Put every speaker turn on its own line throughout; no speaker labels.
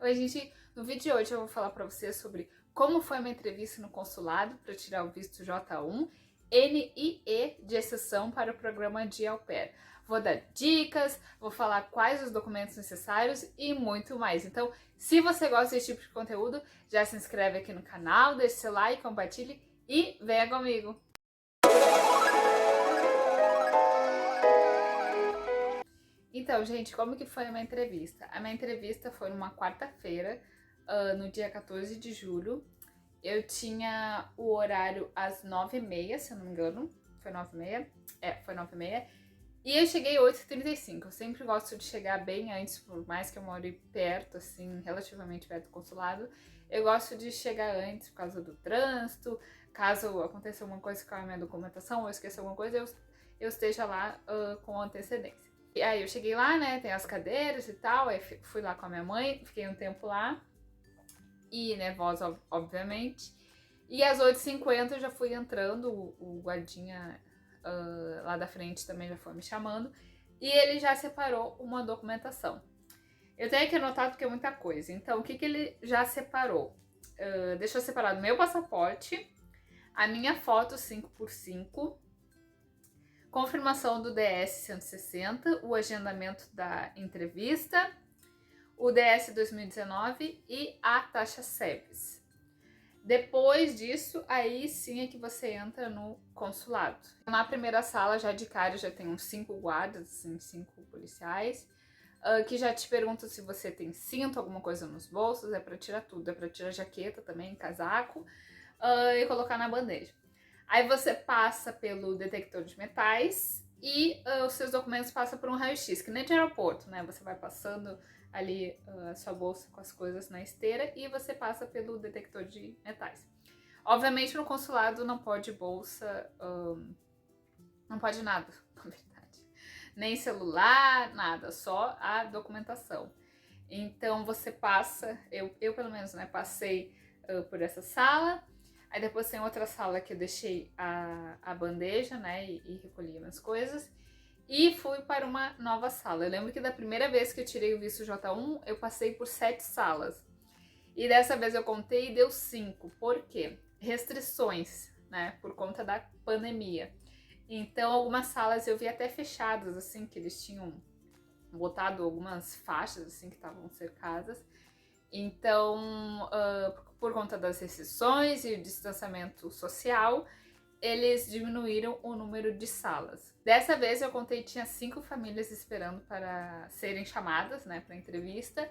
Oi, gente. No vídeo de hoje eu vou falar para vocês sobre como foi uma entrevista no consulado para tirar o visto J1, NIE de exceção para o programa de au pair. Vou dar dicas, vou falar quais os documentos necessários e muito mais. Então, se você gosta desse tipo de conteúdo, já se inscreve aqui no canal, deixe seu like, compartilhe e venha comigo! Então, gente, como que foi a minha entrevista? A minha entrevista foi numa quarta-feira, no dia 14 de julho. Eu tinha o horário às 9h30, se eu não me engano. Foi 9h30? É, foi 9h30. E eu cheguei às 8h35. Eu sempre gosto de chegar bem antes, por mais que eu more perto, assim, relativamente perto do consulado. Eu gosto de chegar antes por causa do trânsito. Caso aconteça alguma coisa com a minha documentação ou eu esqueça alguma coisa, eu esteja lá com antecedência. E aí eu cheguei lá, né, tem as cadeiras e tal, aí fui lá com a minha mãe, fiquei um tempo lá, e nervosa, obviamente. E às 8h50 eu já fui entrando, o guardinha lá da frente também já foi me chamando, e ele já separou uma documentação. Eu tenho que anotar porque é muita coisa, então o que ele já separou? Deixou separado meu passaporte, a minha foto 5x5, confirmação do DS 160, o agendamento da entrevista, o DS 2019 e a taxa SEBS. Depois disso, aí sim é que você entra no consulado. Na primeira sala, já de cara, já tem uns 5 guardas, assim, 5 policiais, que já te perguntam se você tem cinto, alguma coisa nos bolsos, é pra tirar tudo, é pra tirar jaqueta também, casaco, e colocar na bandeja. Aí você passa pelo detector de metais e os seus documentos passam por um raio-x, que nem de aeroporto, né? Você vai passando ali a sua bolsa com as coisas na esteira e você passa pelo detector de metais. Obviamente no consulado não pode bolsa, não pode nada, na verdade. Nem celular, nada, só a documentação. Então você passa, eu pelo menos, né, passei por essa sala. Aí depois tem outra sala que eu deixei a bandeja, né, e recolhi minhas coisas. E fui para uma nova sala. Eu lembro que da primeira vez que eu tirei o visto J1, eu passei por 7 salas. E dessa vez eu contei e deu 5. Por quê? Restrições, né, por conta da pandemia. Então algumas salas eu vi até fechadas, assim, que eles tinham botado algumas faixas, assim, que estavam cercadas. Então, por conta das restrições e o distanciamento social, eles diminuíram o número de salas. Dessa vez eu contei que tinha 5 famílias esperando para serem chamadas, né, para entrevista.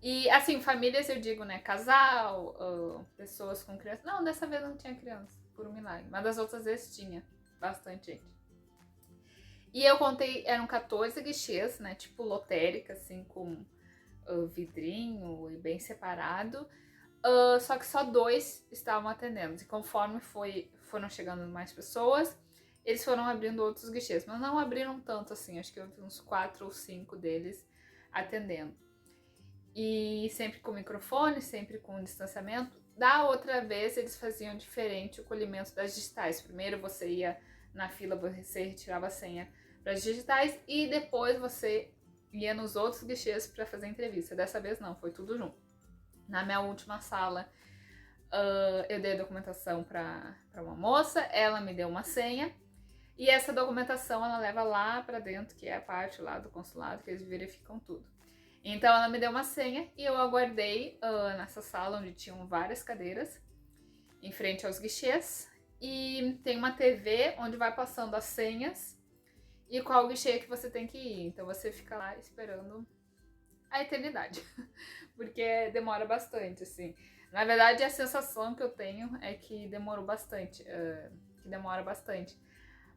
E assim, famílias eu digo, né, casal, pessoas com criança. Não, dessa vez não tinha criança, por um milagre. Mas das outras vezes tinha bastante gente. E eu contei, eram 14 guichês, né, tipo lotérica, assim, com vidrinho e bem separado, só que só 2 estavam atendendo. E conforme foram chegando mais pessoas, eles foram abrindo outros guichês, mas não abriram tanto assim, acho que eu vi uns 4 ou 5 deles atendendo. E sempre com microfone, sempre com distanciamento. Da outra vez eles faziam diferente o colhimento das digitais. Primeiro você ia na fila, você retirava a senha para as digitais e depois você ia nos outros guichês para fazer entrevista. Dessa vez não, foi tudo junto. Na minha última sala, eu dei a documentação para uma moça, ela me deu uma senha e essa documentação ela leva lá para dentro, que é a parte lá do consulado, que eles verificam tudo. Então ela me deu uma senha e eu aguardei nessa sala onde tinham várias cadeiras, em frente aos guichês, e tem uma TV onde vai passando as senhas e qual guichê que você tem que ir. Então você fica lá esperando a eternidade, porque demora bastante, assim. Na verdade, a sensação que eu tenho é que demorou bastante, que demora bastante.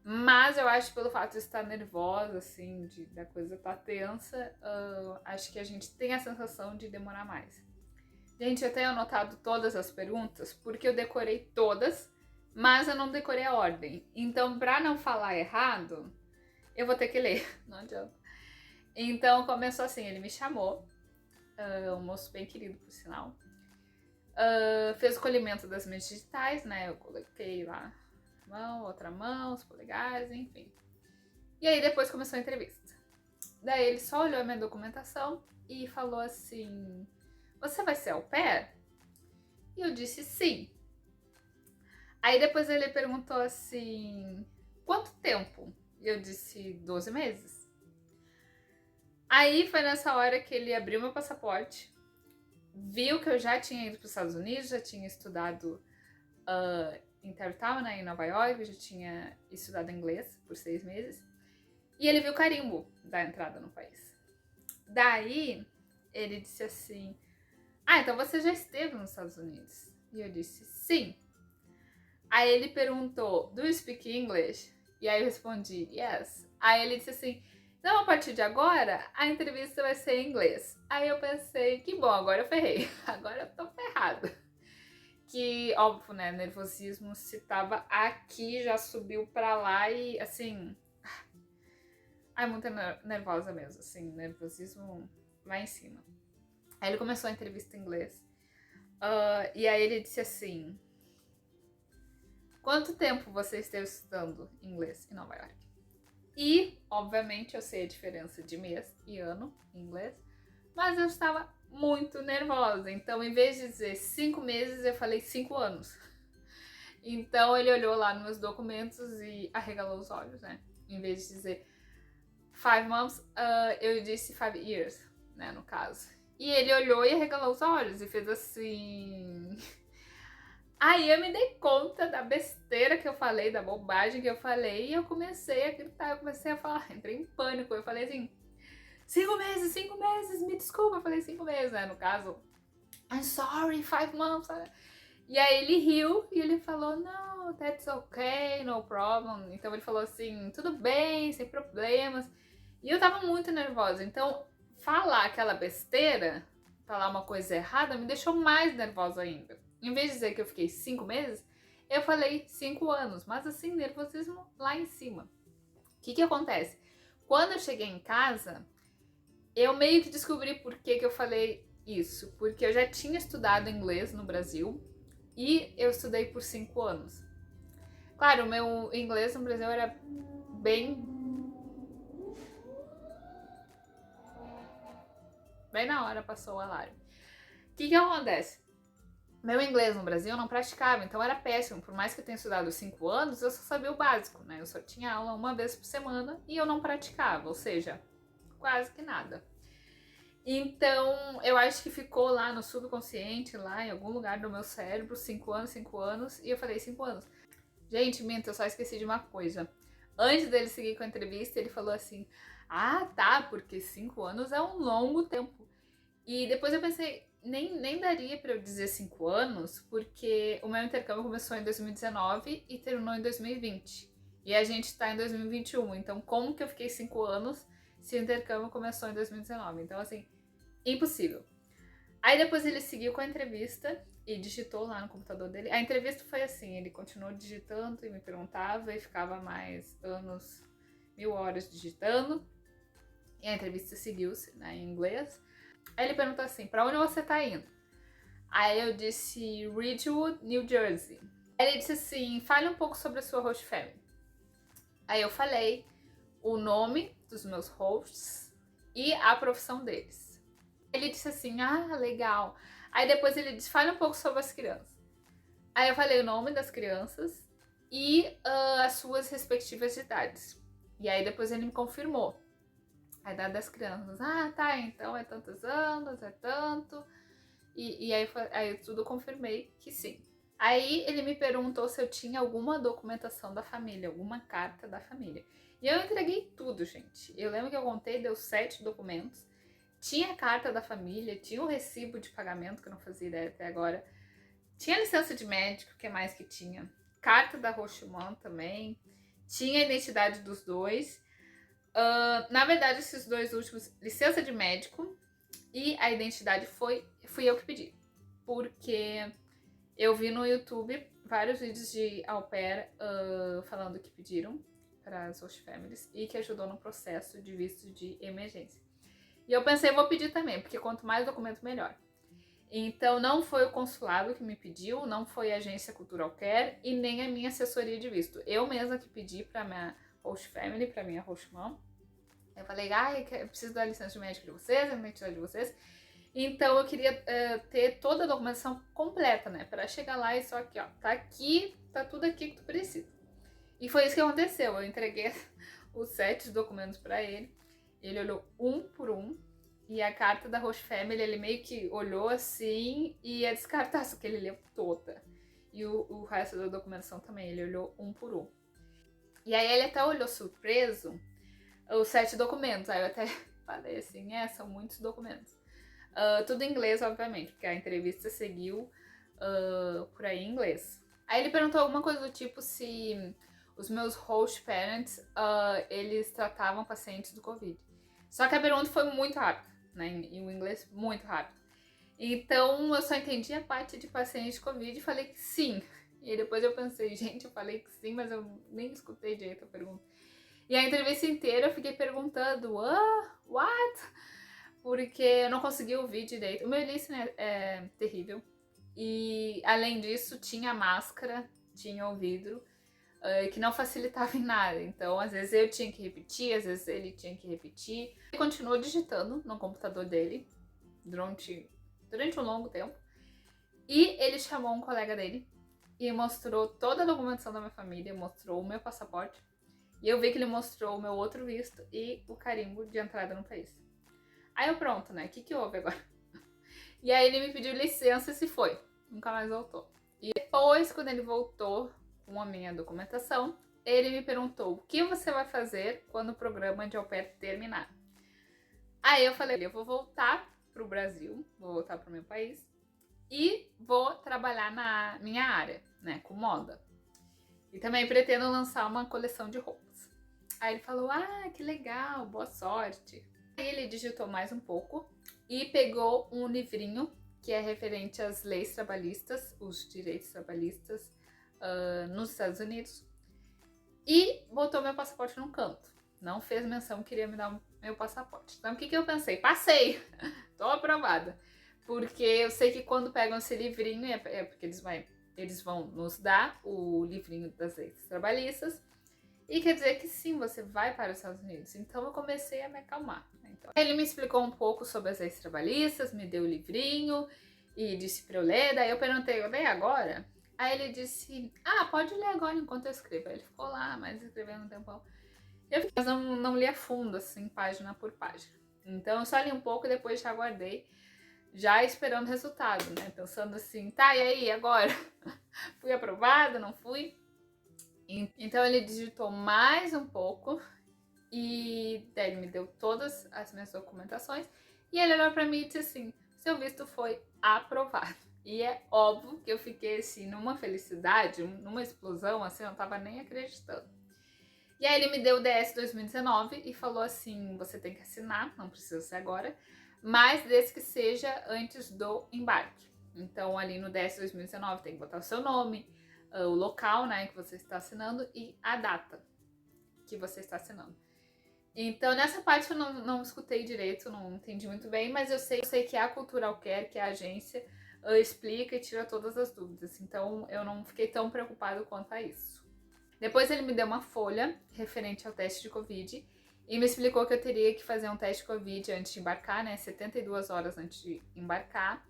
Mas eu acho que pelo fato de estar nervosa, assim, da coisa estar tensa, acho que a gente tem a sensação de demorar mais. Gente, eu tenho anotado todas as perguntas porque eu decorei todas, mas eu não decorei a ordem. Então, pra não falar errado, eu vou ter que ler, não adianta. Então, começou assim, ele me chamou, um moço bem querido, por sinal. Fez o colhimento das minhas digitais, né, eu coloquei lá mão, outra mão, os polegares, enfim. E aí depois começou a entrevista. Daí ele só olhou a minha documentação e falou assim, você vai ser au pair? E eu disse sim. Aí depois ele perguntou assim, quanto tempo? E eu disse 12 meses. Aí foi nessa hora que ele abriu meu passaporte, viu que eu já tinha ido para os Estados Unidos, já tinha estudado em Tarrytown, né, em Nova York, já tinha estudado inglês por 6 meses. E ele viu o carimbo da entrada no país. Daí ele disse assim, então você já esteve nos Estados Unidos? E eu disse sim. Aí ele perguntou, do you speak English? E aí eu respondi, yes. Aí ele disse assim, então a partir de agora, a entrevista vai ser em inglês. Aí eu pensei, que bom, agora eu ferrei. Agora eu tô ferrada. Que, óbvio, né, nervosismo, se tava aqui, já subiu pra lá e, assim... Ai, muito nervosa mesmo, assim, nervosismo lá em cima. Aí ele começou a entrevista em inglês. E aí ele disse assim... Quanto tempo você esteve estudando inglês em Nova York? E, obviamente, eu sei a diferença de mês e ano em inglês, mas eu estava muito nervosa. Então, em vez de dizer 5 meses, eu falei 5 anos. Então, ele olhou lá nos meus documentos e arregalou os olhos, né? Em vez de dizer 5 months, eu disse 5 years, né, no caso. E ele olhou e arregalou os olhos e fez assim... Aí eu me dei conta da besteira que eu falei, da bobagem que eu falei, e eu comecei a gritar, eu comecei a falar, entrei em pânico, eu falei assim, 5 meses, me desculpa, eu falei 5 meses, né, no caso, I'm sorry, 5 months, e aí ele riu e ele falou, no, that's okay, no problem, então ele falou assim, tudo bem, sem problemas, e eu tava muito nervosa, então falar aquela besteira, falar uma coisa errada, me deixou mais nervosa ainda. Em vez de dizer que eu fiquei 5 meses, eu falei 5 anos, mas assim, nervosismo lá em cima. O que acontece? Quando eu cheguei em casa, eu meio que descobri por que eu falei isso. Porque eu já tinha estudado inglês no Brasil e eu estudei por 5 anos. Claro, o meu inglês no Brasil era bem na hora passou o alarme. O que acontece? Meu inglês no Brasil eu não praticava, então era péssimo. Por mais que eu tenha estudado 5 anos, eu só sabia o básico, né? Eu só tinha aula uma vez por semana e eu não praticava, ou seja, quase que nada. Então, eu acho que ficou lá no subconsciente, lá em algum lugar do meu cérebro, 5 anos, e eu falei 5 anos. Gente, minta, eu só esqueci de uma coisa. Antes dele seguir com a entrevista, ele falou assim, tá, porque 5 anos é um longo tempo. E depois eu pensei, nem daria pra eu dizer 5 anos, porque o meu intercâmbio começou em 2019 e terminou em 2020. E a gente tá em 2021, então como que eu fiquei 5 anos se o intercâmbio começou em 2019? Então, assim, impossível. Aí depois ele seguiu com a entrevista e digitou lá no computador dele. A entrevista foi assim, ele continuou digitando e me perguntava e ficava mais anos, 1000 horas digitando. E a entrevista seguiu-se, né, em inglês. Aí ele perguntou assim, pra onde você tá indo? Aí eu disse, Ridgewood, New Jersey. Aí ele disse assim, fale um pouco sobre a sua host family. Aí eu falei o nome dos meus hosts e a profissão deles. Ele disse assim, legal. Aí depois ele disse, fale um pouco sobre as crianças. Aí eu falei o nome das crianças e as suas respectivas idades. E aí depois ele me confirmou a idade das crianças. Tá, então é tantos anos, é tanto. E aí eu tudo confirmei que sim. Aí ele me perguntou se eu tinha alguma documentação da família, alguma carta da família. E eu entreguei tudo, gente. Eu lembro que eu contei, deu 7 documentos. Tinha a carta da família, tinha o recibo de pagamento, que eu não fazia ideia até agora. Tinha licença de médico, o que mais que tinha? Carta da Rochemont também. Tinha a identidade dos dois. Na verdade, esses dois últimos, licença de médico e a identidade fui eu que pedi. Porque eu vi no YouTube vários vídeos de au pair falando que pediram para as host families e que ajudou no processo de visto de emergência. E eu pensei, vou pedir também, porque quanto mais documento, melhor. Então, não foi o consulado que me pediu, não foi a agência Cultural Care e nem a minha assessoria de visto. Eu mesma que pedi para minha host family, para minha host mom. Eu falei, eu preciso da licença de médico de vocês, a identidade de vocês. Então eu queria ter toda a documentação completa, né? Para chegar lá e só aqui, ó, tá aqui, tá tudo aqui que tu precisa. E foi isso que aconteceu. Eu entreguei os 7 documentos para ele. Ele olhou um por um. E a carta da Roche Family, ele meio que olhou assim e ia descartar, só que ele leu toda. E o resto da documentação também, ele olhou um por um. E aí ele até olhou surpreso os 7 documentos. Aí eu até falei assim, são muitos documentos. Tudo em inglês, obviamente, porque a entrevista seguiu por aí em inglês. Aí ele perguntou alguma coisa do tipo se os meus host parents, eles tratavam pacientes do Covid. Só que a pergunta foi muito rápida, né? Em inglês, muito rápido. Então eu só entendi a parte de paciente de Covid e falei que sim. E depois eu pensei, gente, eu falei que sim, mas eu nem escutei direito a pergunta. E a entrevista inteira eu fiquei perguntando, what? Porque eu não consegui ouvir direito. O meu listening é terrível. E além disso, tinha máscara, tinha o vidro, que não facilitava em nada. Então, às vezes eu tinha que repetir, às vezes ele tinha que repetir. Ele continuou digitando no computador dele durante um longo tempo. E ele chamou um colega dele e mostrou toda a documentação da minha família, mostrou o meu passaporte. E eu vi que ele mostrou o meu outro visto e o carimbo de entrada no país. Aí eu pronto, né? O que houve agora? E aí ele me pediu licença e se foi. Nunca mais voltou. E depois, quando ele voltou com a minha documentação, ele me perguntou: o que você vai fazer quando o programa de au pair terminar? Aí eu falei: eu vou voltar pro Brasil, vou voltar pro meu país e vou trabalhar na minha área, né, com moda. E também pretendo lançar uma coleção de roupas. Aí ele falou: que legal, boa sorte. Aí ele digitou mais um pouco e pegou um livrinho que é referente às leis trabalhistas, os direitos trabalhistas nos Estados Unidos, e botou meu passaporte num canto. Não fez menção que queria me dar meu passaporte. Então o que eu pensei? Passei! Tô aprovada. Porque eu sei que quando pegam esse livrinho, é porque eles vão nos dar o livrinho das leis trabalhistas, e quer dizer que sim, você vai para os Estados Unidos. Então eu comecei a me acalmar. Então, ele me explicou um pouco sobre as leis trabalhistas, me deu o livrinho e disse para eu ler. Daí eu perguntei, eu leio agora? Aí ele disse, pode ler agora enquanto eu escrevo. Aí ele ficou lá, mas escrevendo um tempão. Mas não li a fundo, assim, página por página. Então eu só li um pouco e depois já guardei, já esperando o resultado, né? Pensando assim, tá, e aí, agora? Fui aprovada, não fui? Então ele digitou mais um pouco e daí ele me deu todas as minhas documentações e ele olhou pra mim e disse assim, seu visto foi aprovado. E é óbvio que eu fiquei assim numa felicidade, numa explosão, assim, eu não tava nem acreditando. E aí ele me deu o DS 2019 e falou assim, você tem que assinar, não precisa ser agora, mas desde que seja antes do embarque. Então ali no DS 2019 tem que botar o seu nome, o local, né, que você está assinando e a data que você está assinando. Então nessa parte eu não escutei direito, não entendi muito bem, mas eu sei que a Cultural Care, que é a agência, explica e tira todas as dúvidas. Então eu não fiquei tão preocupado quanto a isso. Depois ele me deu uma folha referente ao teste de Covid e me explicou que eu teria que fazer um teste de Covid antes de embarcar, né? 72 horas antes de embarcar.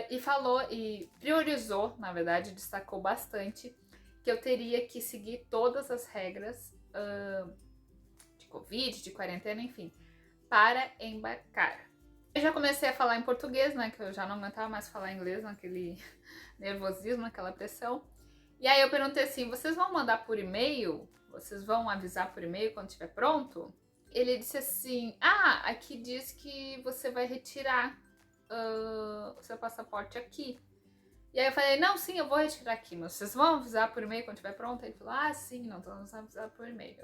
E falou, e priorizou, na verdade, destacou bastante que eu teria que seguir todas as regras de Covid, de quarentena, enfim, para embarcar. Eu já comecei a falar em português, né? Que eu já não aguentava mais falar inglês, naquele nervosismo, naquela pressão. E aí eu perguntei assim, vocês vão mandar por e-mail? Vocês vão avisar por e-mail quando estiver pronto? Ele disse assim, aqui diz que você vai retirar o seu passaporte aqui. E aí eu falei, não, sim, eu vou retirar aqui, mas vocês vão avisar por e-mail quando estiver pronto? Ele falou, sim, não, então vamos avisar por e-mail.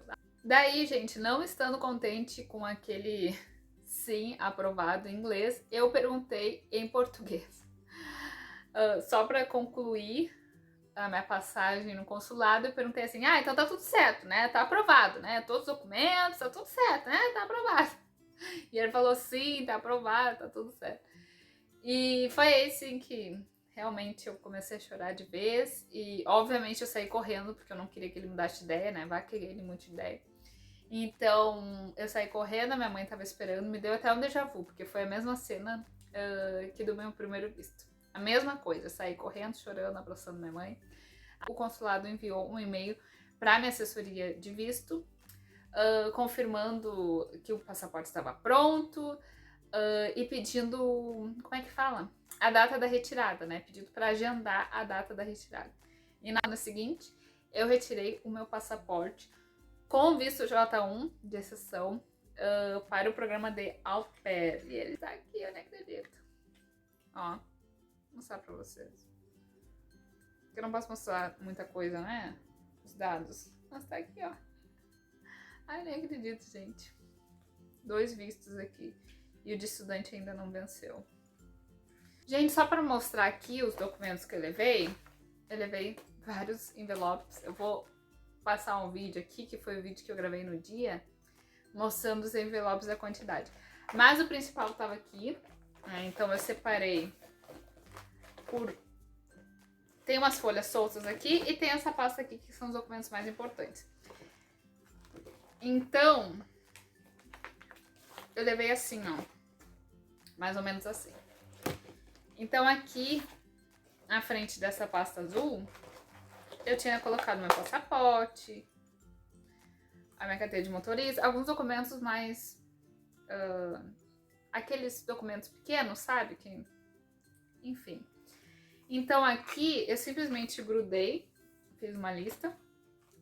Daí, gente, não estando contente com aquele sim aprovado em inglês, eu perguntei em português. Só para concluir a minha passagem no consulado, eu perguntei assim, então tá tudo certo, né? Tá aprovado, né? Todos os documentos, tá tudo certo, né? Tá aprovado. E ele falou, sim, tá aprovado, tá tudo certo. E foi aí, sim, que realmente eu comecei a chorar de vez. E, obviamente, eu saí correndo, porque eu não queria que ele mudasse de ideia, né? Vai que ele mude de ideia. Então, eu saí correndo, a minha mãe tava esperando, me deu até um déjà vu, porque foi a mesma cena que do meu primeiro visto. A mesma coisa, eu saí correndo, chorando, abraçando minha mãe. O consulado enviou um e-mail para minha assessoria de visto, confirmando que o passaporte estava pronto e pedindo, como é que fala? A data da retirada, né? Pedindo para agendar a data da retirada. E na semana seguinte, eu retirei o meu passaporte com visto J1 de exceção para o programa de Au Pair. E ele tá aqui, eu nem acredito. Ó, vou mostrar pra vocês. Porque eu não posso mostrar muita coisa, né? Os dados. Mas tá aqui, ó. Ai, nem acredito, gente. 2 vistos aqui. E o de estudante ainda não venceu. Gente, só pra mostrar aqui os documentos que eu levei vários envelopes. Eu vou passar um vídeo aqui, que foi o vídeo que eu gravei no dia, mostrando os envelopes e a quantidade. Mas o principal tava aqui, né? Então eu separei por... Tem umas folhas soltas aqui e tem essa pasta aqui que são os documentos mais importantes. Então, eu levei assim, ó. Mais ou menos assim. Então aqui, na frente dessa pasta azul, eu tinha colocado meu passaporte, a minha carteira de motorista, alguns documentos mais... aqueles documentos pequenos, sabe? Que, enfim. Então aqui eu simplesmente grudei, fiz uma lista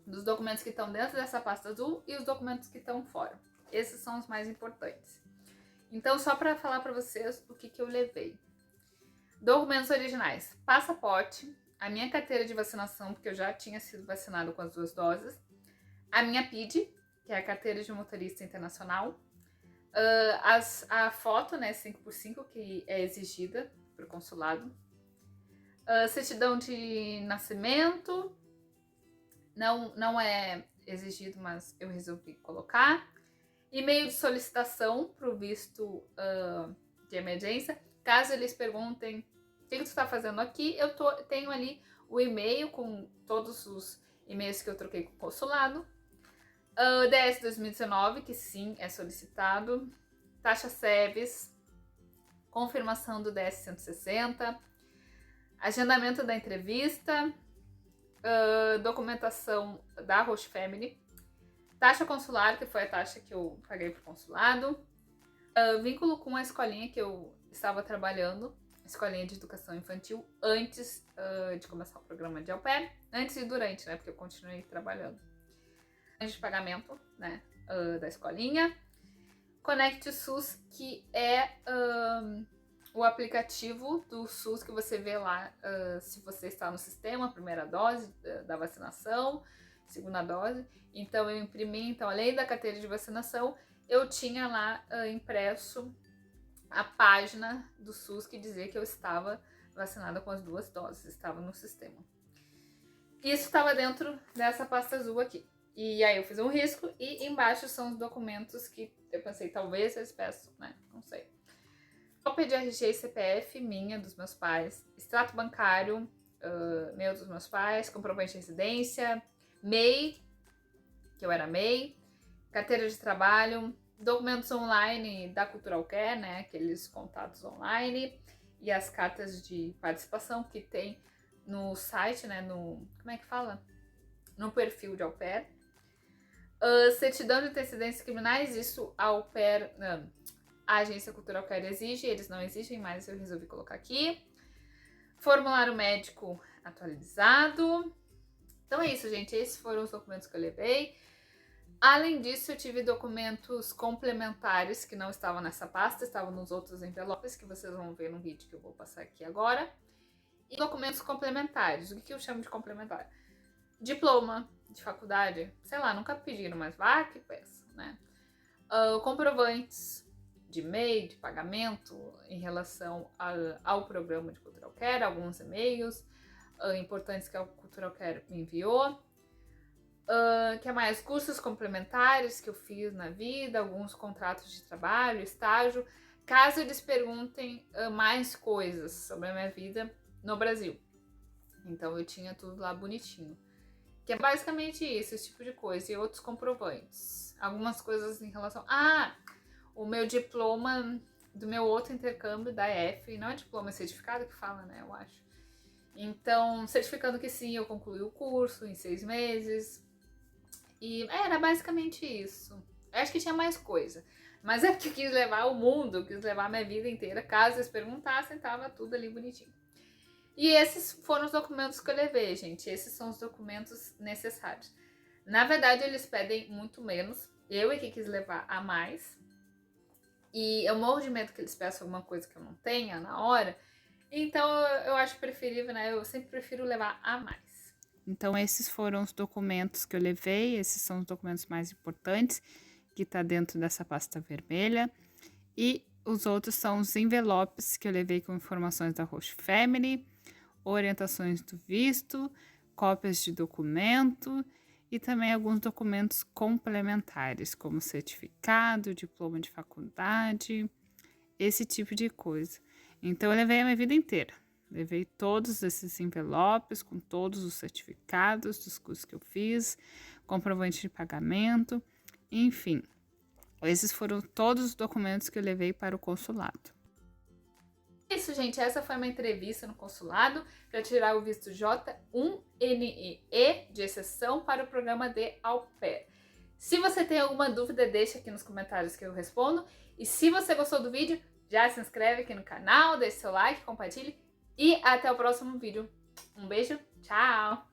dos documentos que estão dentro dessa pasta azul e os documentos que estão fora. Esses são os mais importantes. Então só para falar para vocês o que eu levei. Documentos originais: passaporte, a minha carteira de vacinação, porque eu já tinha sido vacinado com as 2 doses, a minha PID, que é a carteira de motorista internacional, a foto, né, 5x5, que é exigida para o consulado, certidão de nascimento, não é exigido, mas eu resolvi colocar, e-mail de solicitação para o visto de emergência. Caso eles perguntem o que tu está fazendo aqui, eu tenho ali o e-mail com todos os e-mails que eu troquei com o consulado. DS 2019, que sim, é solicitado. Taxa SEVES, confirmação do DS 160, agendamento da entrevista, documentação da Host Family, taxa consular, que foi a taxa que eu paguei pro consulado, vínculo com a escolinha que eu estava trabalhando, escolinha de educação infantil, antes de começar o programa de au pair, antes e durante, né, porque eu continuei trabalhando. De pagamento, né, da escolinha. Conect SUS, que é o aplicativo do SUS que você vê lá se você está no sistema, primeira dose da vacinação, segunda dose. Então eu imprimi, então além da carteira de vacinação, eu tinha lá impresso a página do SUS que dizia que eu estava vacinada com as 2 doses, estava no sistema. Isso estava dentro dessa pasta azul aqui. E aí eu fiz um risco e embaixo são os documentos que eu pensei, talvez eles peçam, né? Não sei. Cópia de RG e CPF minha, dos meus pais. Extrato bancário meu, dos meus pais. Comprovante de residência. MEI, que eu era MEI. Carteira de trabalho. Documentos online da Cultural Care, né? Aqueles contatos online. E as cartas de participação que tem no site, né? No... Como é que fala? No perfil de au pair. Certidão de antecedentes criminais, isso a au pair, a agência Cultural Care exige, eles não exigem, mas eu resolvi colocar aqui. Formulário médico atualizado. Então é isso, gente, esses foram os documentos que eu levei. Além disso, eu tive documentos complementares que não estavam nessa pasta, estavam nos outros envelopes que vocês vão ver no vídeo que eu vou passar aqui agora. E documentos complementares, o que eu chamo de complementar? Diploma de faculdade, sei lá, nunca pediram, mas vá que peça, né? Comprovantes de MEI, de pagamento em relação ao programa de Cultural Care, alguns e-mails importantes que a Cultural Care me enviou. Que mais? Cursos complementares que eu fiz na vida, alguns contratos de trabalho, estágio, caso eles perguntem mais coisas sobre a minha vida no Brasil. Então eu tinha tudo lá bonitinho. Que é basicamente isso, esse tipo de coisa. E outros comprovantes. Algumas coisas em relação... o meu diploma do meu outro intercâmbio da EF. Não é diploma, é certificado que fala, né? Eu acho. Então, certificando que sim, eu concluí o curso em 6 meses. E era basicamente isso. Eu acho que tinha mais coisa. Mas é porque eu quis levar o mundo, quis levar a minha vida inteira. Caso eles perguntassem, tava tudo ali bonitinho. E esses foram os documentos que eu levei, gente. Esses são os documentos necessários. Na verdade, eles pedem muito menos. Eu é que quis levar a mais. E eu morro de medo que eles peçam alguma coisa que eu não tenha na hora. Então, eu acho preferível, né? Eu sempre prefiro levar a mais. Então, esses foram os documentos que eu levei. Esses são os documentos mais importantes que tá dentro dessa pasta vermelha. E os outros são os envelopes que eu levei com informações da Host Family, orientações do visto, cópias de documento e também alguns documentos complementares, como certificado, diploma de faculdade, esse tipo de coisa. Então, eu levei a minha vida inteira. Levei todos esses envelopes com todos os certificados dos cursos que eu fiz, comprovante de pagamento, enfim. Esses foram todos os documentos que eu levei para o consulado. Isso, gente, essa foi uma entrevista no consulado para tirar o visto J1NEE de exceção para o programa de au pair. Se você tem alguma dúvida, deixa aqui nos comentários que eu respondo. E se você gostou do vídeo, já se inscreve aqui no canal, deixe seu like, compartilhe e até o próximo vídeo. Um beijo, tchau!